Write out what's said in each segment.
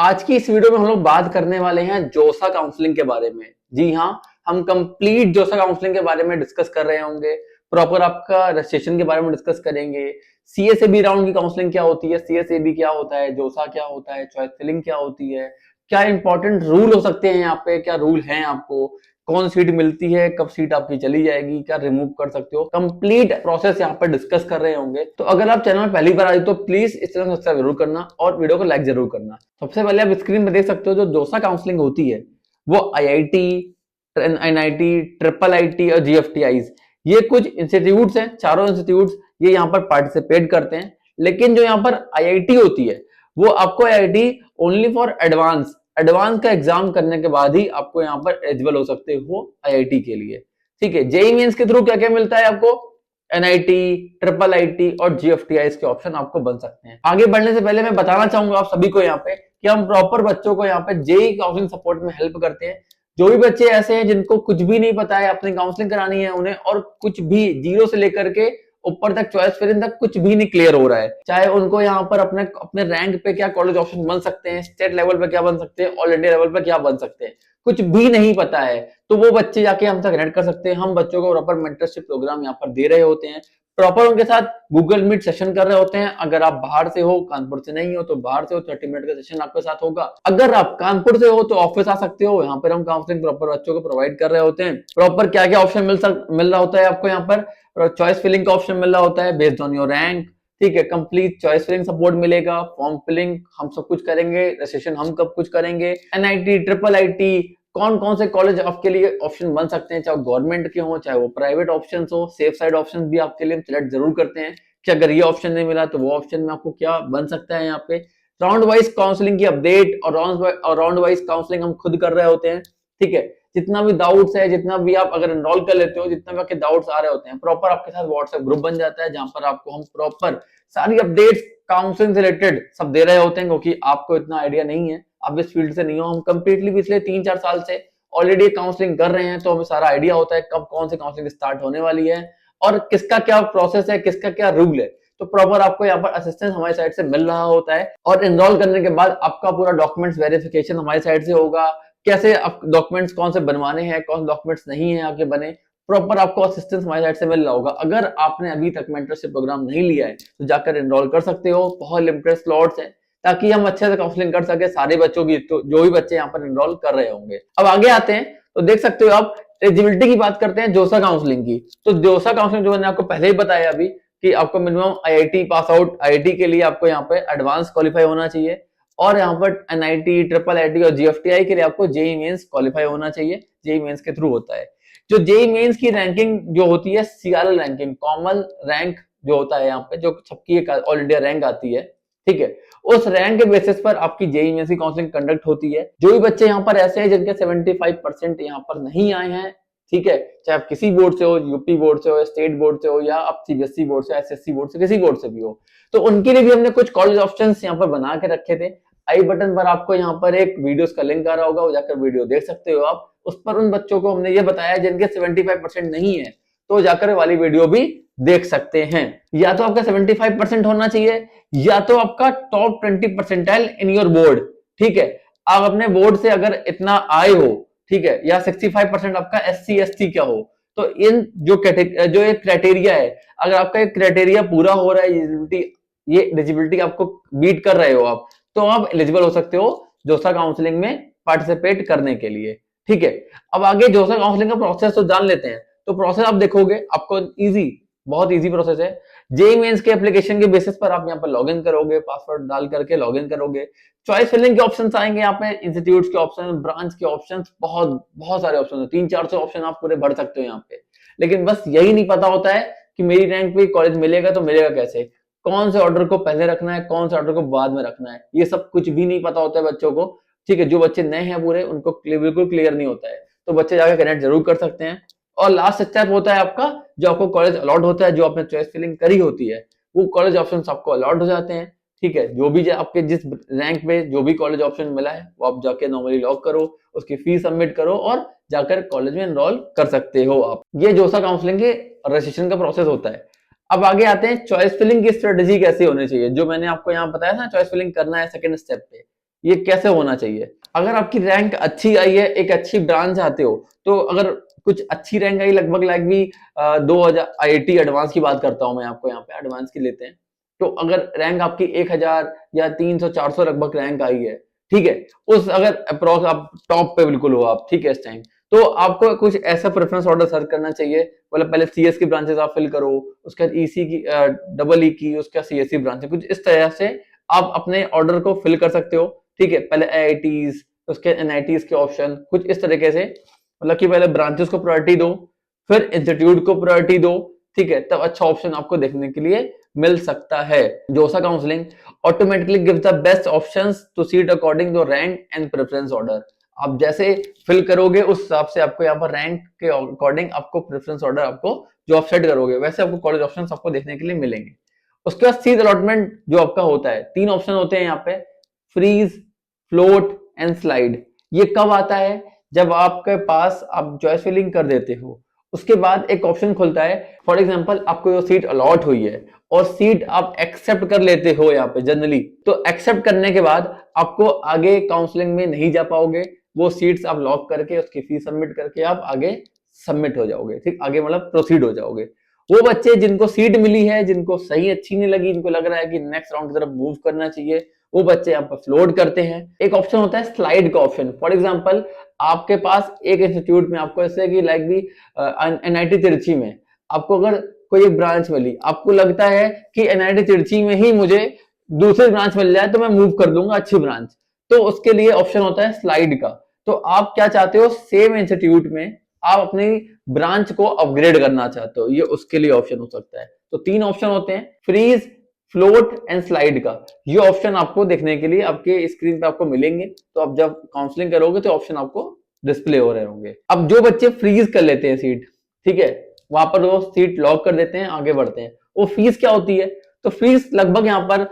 आज की इस वीडियो में हम लोग बात करने वाले हैं जोसा काउंसलिंग के बारे में। जी हाँ, हम कंप्लीट जोसा काउंसलिंग के बारे में डिस्कस कर रहे होंगे। प्रॉपर आपका रजिस्ट्रेशन के बारे में डिस्कस करेंगे। सीएसएबी राउंड की काउंसलिंग क्या होती है, सीएसएबी क्या होता है, जोसा क्या होता है, चॉइस फिलिंग क्या होती है, क्या इंपॉर्टेंट रूल हो सकते हैं यहाँ पे, क्या रूल हैं आपको, कौन सीट मिलती है, कब सीट आपकी चली जाएगी, क्या रिमूव कर सकते हो, कंप्लीट प्रोसेस यहाँ पर डिस्कस कर रहे होंगे। तो अगर आप चैनल में पहली बार आए तो प्लीज इस चैनल को सब्सक्राइब जरूर करना और वीडियो को लाइक जरूर करना। सबसे पहले आप स्क्रीन में देख सकते हो जो जोसा काउंसलिंग होती है वो आईआईटी, एनआईटी, ट्रिपल आईटी और जीएफटीआईज, ये कुछ इंस्टीट्यूट्स हैं, चारों इंस्टीट्यूट्स ये यहाँ पर पार्टिसिपेट करते हैं। लेकिन जो यहाँ पर आईआईटी होती है वो आपको आईआईटी ओनली फॉर एडवांस का एग्जाम करने के बाद ही आपको यहाँ पर एलिजिबल हो सकते हो आईआईटी के लिए। ठीक है, जेईई मेंस के थ्रू क्या क्या मिलता है आपको, एनआईटी, ट्रिपल आईटी और जीएफटीआई के ऑप्शन आपको बन सकते हैं। आगे बढ़ने से पहले मैं बताना चाहूंगा आप सभी को यहाँ पे कि हम प्रॉपर बच्चों को यहाँ पे जेईई काउंसलिंग सपोर्ट में हेल्प करते हैं। जो भी बच्चे ऐसे हैं जिनको कुछ भी नहीं पता है, अपनी काउंसलिंग करानी है उन्हें, और कुछ भी जीरो से लेकर के ऊपर तक चॉइस फिलिंग तक कुछ भी नहीं क्लियर हो रहा है, चाहे उनको यहाँ पर अपने अपने रैंक पे क्या कॉलेज ऑप्शन बन सकते हैं, स्टेट लेवल पे क्या बन सकते हैं, ऑल इंडिया लेवल पे क्या बन सकते हैं, कुछ भी नहीं पता है, तो वो बच्चे जाके हमसे कनेक्ट कर सकते हैं। हम बच्चों को प्रॉपर मेंटरशिप प्रोग्राम यहाँ पर दे रहे होते हैं, प्रॉपर उनके साथ गूगल मीट सेशन कर रहे होते हैं। अगर आप बाहर से हो, कानपुर से नहीं हो तो बाहर से हो, 30 मिनट का सेशन आपके साथ होगा। अगर आप कानपुर से हो तो ऑफिस आ सकते हो, यहाँ पर हम काउंसलिंग प्रॉपर बच्चों को प्रोवाइड कर रहे होते हैं। प्रॉपर क्या क्या ऑप्शन मिल रहा होता है आपको यहाँ पर, चॉइस फिलिंग का ऑप्शन मिल रहा होता है बेस्ड ऑन योर रैंक। ठीक है, कंप्लीट चॉइस फिलिंग सपोर्ट मिलेगा, फॉर्म फिलिंग हम सब कुछ करेंगे, रजिस्ट्रेशन हम कब कुछ करेंगे, एनआईटी, ट्रिपल आईटी, कौन कौन से कॉलेज आपके लिए ऑप्शन बन सकते हैं, चाहे गवर्नमेंट के हो चाहे वो प्राइवेट ऑप्शन हो, सेफ साइड ऑप्शन भी आपके लिए सिलेक्ट जरूर करते हैं कि अगर ये ऑप्शन नहीं मिला तो वो ऑप्शन में आपको क्या बन सकता है। यहाँ पे राउंड वाइज काउंसलिंग की अपडेट और राउंड वाइज काउंसलिंग हम खुद कर रहे होते हैं। ठीक है, जितना भी डाउट्स है, जितना भी आप अगर एनरोल कर लेते हो, जितना भी आपके डाउट्स आ रहे होते हैं, प्रॉपर आपके साथ व्हाट्सएप ग्रुप बन जाता है जहां पर आपको हम प्रॉपर सारी अपडेट्स काउंसलिंग से रिलेटेड सब दे रहे होते हैं, क्योंकि आपको इतना आइडिया नहीं है, आप इस फील्ड से नहीं हो। हम कंप्लीटली पिछले 3-4 साल से ऑलरेडी काउंसलिंग कर रहे हैं, तो हमें सारा आइडिया होता है कब कौन सी काउंसलिंग स्टार्ट होने वाली है और किसका क्या प्रोसेस है, किसका क्या रूल है। तो प्रॉपर आपको यहाँ पर असिस्टेंस हमारी साइड से मिल रहा होता है, और एनरोल करने के बाद आपका पूरा डॉक्यूमेंट्स वेरिफिकेशन हमारी साइड से होगा, कैसे डॉक्यूमेंट्स कौन से बनवाने हैं, कौन से डॉक्यूमेंट्स नहीं है आपके बने, प्रॉपर आपको असिस्टेंस हमारी साइड से मिल रहा होगा। अगर आपने अभी तक मेंटरशिप प्रोग्राम नहीं लिया है तो जाकर एनरोल कर सकते हो, बहुत लिमिटेड स्लॉट्स हैं, ताकि हम अच्छे से काउंसलिंग कर सके सारे बच्चों की, तो जो भी बच्चे यहाँ पर एनरोल कर रहे होंगे। अब आगे आते हैं तो देख सकते हो आप एलिजिबिलिटी की बात करते हैं जोसा काउंसलिंग की। तो जोसा काउंसलिंग जो मैंने आपको पहले ही बताया अभी कि आपको minimum IIT pass out, IIT के लिए आपको यहाँ पे एडवांस क्वालिफाई होना चाहिए, और यहाँ पर एनआईटी, ट्रिपल आईटी और जीएफटीआई के लिए आपको जेईई मेंस क्वालिफाई होना चाहिए, जेईई मेंस के थ्रू होता है। जो जेईई मेंस की रैंकिंग जो होती है, सीआरएल रैंकिंग, कॉमन रैंक जो होता है यहाँ पे, जो सबकी एक ऑल इंडिया रैंक आती है। ठीक है, उस रैंक के बेसिस पर आपकी जेईई मेंस की काउंसलिंग कंडक्ट होती है। जो भी बच्चे यहाँ पर ऐसे हैं जिनके 75% यहाँ पर नहीं आए हैं, ठीक है, चाहे आप किसी बोर्ड से हो, यूपी बोर्ड से हो, स्टेट बोर्ड से हो, या आप सीबीएसई बोर्ड से, एसएससी बोर्ड से, किसी बोर्ड से भी हो, तो उनके लिए भी हमने कुछ कॉलेज ऑप्शंस यहाँ पर बना के रखे थे। आई बटन पर आपको यहाँ पर एक वीडियोस का लिंक आ रहा होगा, वो जाकर वीडियो देख सकते हो आप। उस पर उन बच्चों को हमने ये बताया जिनके 75% नहीं है, तो जाकर वाली वीडियो भी देख सकते हैं। या तो आपका 75% होना चाहिए, या तो आपका top 20 percentile in your board. ठीक है, आप अपने बोर्ड से अगर इतना आए हो, ठीक है, या 65% आपका एससी एसटी का हो, तो इन जो एक क्राइटेरिया है, अगर आपका एक क्राइटेरिया पूरा हो रहा है, ये एलिजिबिलिटी आपको बीट कर रहे हो आप, तो आप एलिजिबल हो सकते हो जोसा काउंसलिंग में पार्टिसिपेट करने के लिए। ठीक है, अब आगे जोसा काउंसलिंग का प्रोसेस तो जान लेते हैं। तो प्रोसेस आप देखोगे, आपको इजी, बहुत इजी प्रोसेस है। जेईई मेंस के एप्लीकेशन के बेसिस पर आप यहाँ पर लॉगिन करोगे, पासवर्ड डाल करके लॉगिन करोगे। चॉइस फिलिंग के ऑप्शंस आएंगे यहाँ पे, इंस्टीट्यूट्स के ऑप्शन, ब्रांच के ऑप्शंस, बहुत बहुत सारे ऑप्शन है, 300-400 ऑप्शन आप पूरे भर सकते हो यहाँ पे। लेकिन बस यही नहीं पता होता है कि मेरी रैंक पे कॉलेज मिलेगा तो मिलेगा कैसे, कौन से ऑर्डर को पहले रखना है, कौन से ऑर्डर को बाद में रखना है, ये सब कुछ भी नहीं पता होता है बच्चों को। ठीक है, जो बच्चे नए हैं पूरे, उनको बिल्कुल क्लियर नहीं होता है, तो बच्चे जाकर कनेक्ट जरूर कर सकते हैं। और लास्ट स्टेप होता है आपका, जो आपको कॉलेज अलॉट होता है, जो आपने चॉइस फिलिंग करी होती है, वो कॉलेज ऑप्शन आपको अलॉट हो जाते हैं। ठीक है, जो भी आपके जिस रैंक पे जो भी कॉलेज ऑप्शन मिला है वो आप जाके नॉर्मली लॉक करो, उसकी फीस सबमिट करो और जाकर कॉलेज में एनरोल कर सकते हो आप। ये जोसा काउंसलिंग के रजिस्ट्रेशन का प्रोसेस होता है। अब आगे आते हैं चॉइस फिलिंग की स्ट्रेटेजी कैसे होनी चाहिए, जो मैंने आपको यहाँ बताया था, चॉइस फिलिंग करना है सेकंड स्टेप पे। ये कैसे होना चाहिए। अगर आपकी रैंक अच्छी आई है, एक अच्छी ब्रांच आते हो, तो अगर कुछ अच्छी रैंक आई लगभग लाइक भी 2000 आईआईटी एडवांस की बात करता हूं मैं आपको, यहाँ पे एडवांस की लेते हैं। तो अगर रैंक आपकी 1000 या 300-400 लगभग रैंक आई है, ठीक है, उस अगर अप्रोक्स आप टॉप पे बिल्कुल हो आप, ठीक है, इस टाइम, तो आपको कुछ ऐसा प्रेफरेंस ऑर्डर सर्च करना चाहिए। मतलब पहले सीएस की ब्रांचेस आप फिल करो, उसके बाद ईसी की, डबल ई की, उसके बाद सीएससी ब्रांच, कुछ इस तरह से आप अपने ऑर्डर को फिल कर सकते हो। ठीक है, पहले आईआईटीज, उसके एनआईटीज के ऑप्शन, कुछ इस तरीके से, मतलब कि पहले ब्रांचेस को प्रायोरिटी दो, फिर इंस्टीट्यूट को प्रायोरिटी दो, ठीक है, तब अच्छा ऑप्शन आपको देखने के लिए मिल सकता है। JoSAA counselling automatically gives the best options to seat according to rank and preference order. आप जैसे फिल करोगे उस हिसाब से आपको यहाँ पर रैंक के अकॉर्डिंग आपको प्रेफरेंस ऑर्डर, आपको जो आप सेट करोगे वैसे आपको कॉलेज ऑप्शन आपको देखने के लिए मिलेंगे। उसके बाद सीट अलॉटमेंट जो आपका होता है, 3 ऑप्शन होते हैं यहाँ पे, फ्रीज, फ्लोट एंड स्लाइड। ये कब आता है? जब आपके पास आप चॉइस फिलिंग कर देते हो, उसके बाद एक ऑप्शन खुलता है, फॉर एग्जांपल आपको जो सीट अलॉट हुई है और सीट आप एक्सेप्ट कर लेते हो यहाँ पे जनरली, तो एक्सेप्ट करने के बाद आपको आगे काउंसलिंग में नहीं जा पाओगे, वो सीट्स आप लॉक करके उसकी फीस सबमिट करके आप आगे सबमिट हो जाओगे, ठीक, आगे मतलब प्रोसीड हो जाओगे। वो बच्चे जिनको सीट मिली है, जिनको सही अच्छी नहीं लगी, जिनको लग रहा है कि नेक्स्ट राउंड की तरफ मूव करना चाहिए, वो बच्चे यहाँ पर फ्लोट करते हैं। एक ऑप्शन होता है स्लाइड का ऑप्शन। फॉर एग्जांपल आपके पास एक इंस्टीट्यूट में आपको ऐसे कि लाइक भी एनआईटी तिरछी में आपको अगर कोई एक ब्रांच मिली, आपको लगता है कि एनआईटी तिरछी में ही मुझे दूसरी ब्रांच मिल जाए तो मैं मूव कर दूंगा अच्छी ब्रांच, तो उसके लिए ऑप्शन होता है स्लाइड का। तो आप क्या चाहते हो, सेम इंस्टीट्यूट में आप अपनी ब्रांच को अपग्रेड करना चाहते हो, ये उसके लिए ऑप्शन हो सकता है। तो 3 ऑप्शन होते हैं, फ्रीज, फ्लोट एंड स्लाइड का। ये ऑप्शन आपको देखने के लिए आपके स्क्रीन पे आपको मिलेंगे, तो आप जब काउंसलिंग करोगे तो ऑप्शन आपको डिस्प्ले हो रहे होंगे। अब जो बच्चे फ्रीज कर लेते हैं सीट, ठीक है, वहां पर वो सीट लॉक कर देते हैं, आगे बढ़ते हैं, वो फीस क्या होती है? तो फीस लगभग यहाँ पर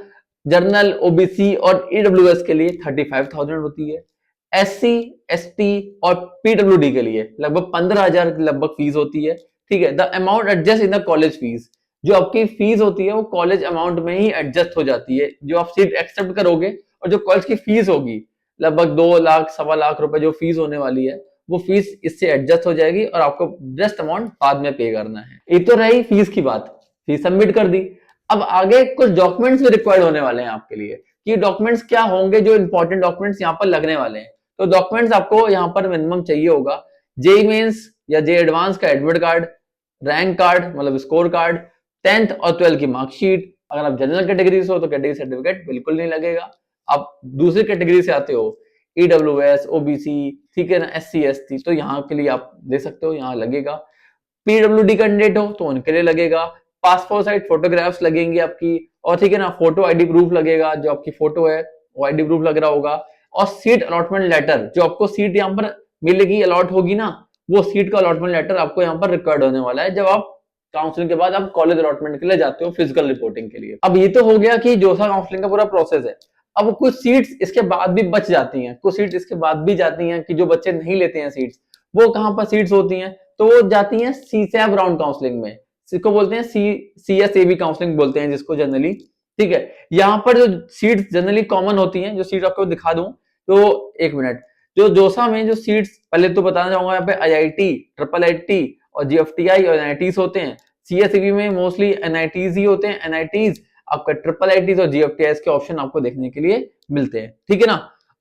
जर्नल, ओबीसी और ईडब्ल्यूएस के लिए 35,000 होती है। एससी, एसटी और पीडब्ल्यूडी के लिए लगभग 15,000 लगभग फीस होती है। ठीक है, the amount adjust in the college fees. जो आपकी फीस होती है वो कॉलेज अमाउंट में ही एडजस्ट हो जाती है। जो आप सीट एक्सेप्ट करोगे और जो कॉलेज की फीस होगी लगभग 2 लाख, 1.25 लाख रुपए जो फीस होने वाली है, वो फीस इससे एडजस्ट हो जाएगी और आपको रेस्ट अमाउंट बाद में पे करना है। ये तो रही फीस की बात, फीस सबमिट कर दी। अब आगे कुछ डॉक्यूमेंट्स भी रिक्वायर्ड होने वाले हैं आपके लिए, कि डॉक्यूमेंट्स क्या होंगे, जो इंपॉर्टेंट डॉक्यूमेंट्स यहाँ पर लगने वाले हैं। तो डॉक्यूमेंट्स आपको यहाँ पर मिनिमम चाहिए होगा जेई मेंस या जे एडवांस का एडमिट कार्ड, रैंक कार्ड मतलब स्कोर कार्ड, 10th और 12th की मार्कशीट। अगर आप जनरल कैटेगरी से हो तो कैटेगरी सर्टिफिकेट बिल्कुल नहीं लगेगा। आप दूसरी कैटेगरी से आते हो, ईडब्ल्यूएस, ओबीसी, ठीक है ना, एससी, एसटी, तो यहाँ के लिए आप दे सकते हो, यहाँ लगेगा। पीडब्ल्यूडी कैंडिडेट हो तो उनके लिए लगेगा। पासपोर्ट साइज फोटोग्राफ्स लगेंगी आपकी, और ठीक है ना, फोटो आईडी प्रूफ लगेगा, जो आपकी फोटो है वो आईडी प्रूफ लग रहा होगा। और सीट अलॉटमेंट लेटर, जो आपको सीट यहाँ पर मिलेगी, अलॉट होगी ना, वो सीट का अलॉटमेंट लेटर आपको यहाँ पर रिकॉर्ड होने वाला है जब आप काउंसलिंग के बाद आप कॉलेज अलॉटमेंट के लिए जाते हो फिजिकल रिपोर्टिंग के लिए। अब ये तो हो गया कि जोसा काउंसलिंग का पूरा प्रोसेस है। अब कुछ सीट्स इसके बाद भी बच जाती हैं, कुछ सीट्स इसके बाद भी जाती हैं कि जो बच्चे नहीं लेते हैं सीट्स, वो कहां पर सीट्स होती हैं, तो वो जाती हैं सीसैब राउंड काउंसलिंग में, जिसको बोलते हैं सीएसएबी काउंसलिंग बोलते हैं जिसको जनरली। ठीक है, यहाँ पर जो सीट्स जनरली कॉमन होती हैं, जो सीट आपको दिखा दूं, तो एक मिनट, जो जोसा में जो सीट्स पहले तो बताना चाहूंगा, यहाँ पे आईआईटी, ट्रिपल आईटी और जीएफटीआई और एनआईटीज होते हैं। सीएसईबी में मोस्टली एनआईटीज ही होते हैं, एनआईटीज, आपका ट्रिपल आईटीज और जीएफटीआई के ऑप्शन आपको देखने के लिए मिलते हैं, ठीक है ना।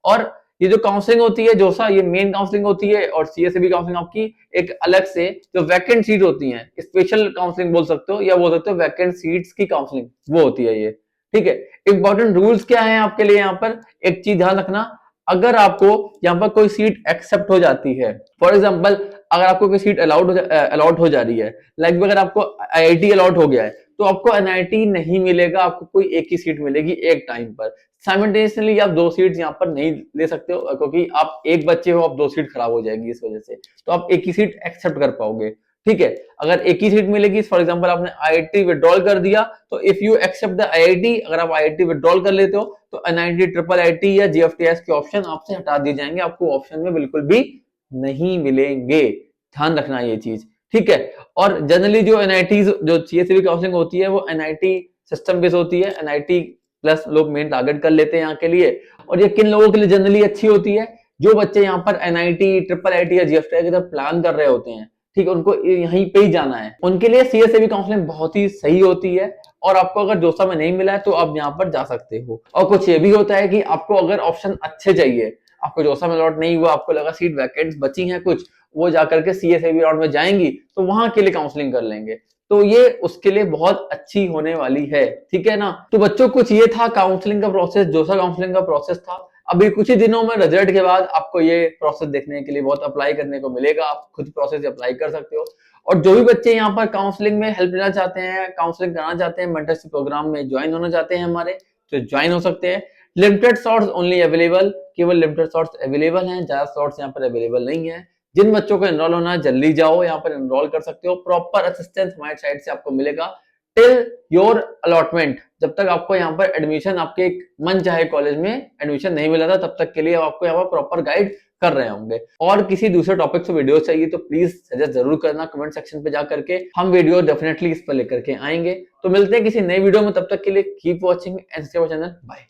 और ये जो काउंसलिंग होती है जोसा, ये मेन काउंसलिंग होती है, और सीएसईबी काउंसलिंग आपकी एक अलग से जो वैकेंट सीट होती है, स्पेशल काउंसलिंग बोल सकते हो, या बोल सकते हो वैकेंट सीट्स की काउंसलिंग, वो होती है ये। ठीक है, इंपॉर्टेंट रूल्स क्या है आपके लिए यहाँ पर, एक चीज ध्यान रखना, अगर आपको यहाँ पर कोई सीट एक्सेप्ट हो जाती है, फॉर एग्जाम्पल अगर आपको कोई सीट अलॉट हो जा रही है, लाइक अगर आपको आईआईटी अलॉट हो गया है, तो आपको एनआईटी नहीं मिलेगा, आपको कोई एक ही सीट मिलेगी एक टाइम पर। साइमल्टेनियसली आप 2 सीट्स यहाँ पर नहीं ले सकते हो, क्योंकि आप एक बच्चे हो, आप 2 सीट खराब हो जाएगी इस वजह से, तो आप एक ही सीट एक्सेप्ट कर पाओगे। ठीक है, अगर एक ही सीट मिलेगी, फॉर एग्जांपल आपने आईआईटी विड्रॉल कर दिया, तो if you accept the IIT, अगर आप आईआईटी विड्रॉल कर लेते हो, तो एनआईटी, ट्रिपल आईटी या जीएफटीएस के ऑप्शन आपसे हटा दिए जाएंगे, आपको ऑप्शन में बिल्कुल भी नहीं मिलेंगे। ध्यान रखना ये चीज, ठीक है। और जनरली जो एनआईटी, जो सीएसईबी काउंसलिंग होती है, वो एनआईटी सिस्टम बेस होती है, एनआईटी प्लस लोग मेन टारगेट कर लेते हैं यहाँ के लिए। और ये किन लोगों के लिए जनरली अच्छी होती है? जो बच्चे यहाँ पर एनआईटी, ट्रिपल आईटी या जीएफटी की तरफ प्लान कर रहे होते हैं, ठीक है, उनको यहीं पे ही जाना है, उनके लिए सीएसएबी काउंसलिंग बहुत ही सही होती है। और आपको अगर जोसा में नहीं मिला है तो आप यहाँ पर जा सकते हो। और कुछ ये भी होता है कि आपको अगर ऑप्शन अच्छे चाहिए, आपको जोसा में लॉट नहीं हुआ, आपको लगा सीट वैकेंट बची हैं कुछ, वो जाकर के सीएसएबी राउंड में जाएंगी, तो वहां के लिए काउंसलिंग कर लेंगे, तो ये उसके लिए बहुत अच्छी होने वाली है, ठीक है ना। तो बच्चों कुछ ये था काउंसलिंग का प्रोसेस, जोसा काउंसलिंग का प्रोसेस था। अभी कुछ ही दिनों में रिजल्ट के बाद आपको ये प्रोसेस देखने के लिए बहुत अप्लाई करने को मिलेगा, आप खुद प्रोसेस अप्लाई कर सकते हो। और जो भी बच्चे यहाँ पर काउंसलिंग में हेल्प लेना चाहते हैं, काउंसलिंग कराना चाहते हैं, मेंटरशिप प्रोग्राम में ज्वाइन होना चाहते हैं हमारे, तो ज्वाइन हो सकते हैं। लिमिटेड स्लॉट्स ओनली अवेलेबल, केवल लिमिटेड स्लॉट्स अवेलेबल हैं, ज्यादा स्लॉट्स यहाँ पर अवेलेबल नहीं है। जिन बच्चों को एनरोल होना है जल्दी जाओ, यहाँ पर एनरोल कर सकते हो। प्रॉपर असिस्टेंस हमारी साइड से आपको मिलेगा टिल योर अलॉटमेंट, जब तक आपको यहाँ पर एडमिशन आपके एक मन चाहे कॉलेज में एडमिशन नहीं मिला था, तब तक के लिए आपको यहाँ पर प्रॉपर गाइड कर रहे होंगे। और किसी दूसरे टॉपिक से वीडियो चाहिए तो प्लीज सजेस्ट जरूर करना कमेंट सेक्शन पे जा करके, हम वीडियो डेफिनेटली इस पर लेकर के आएंगे। तो मिलते हैं किसी नई वीडियो में, तब तक के लिए keep watching and subscribe channel. Bye.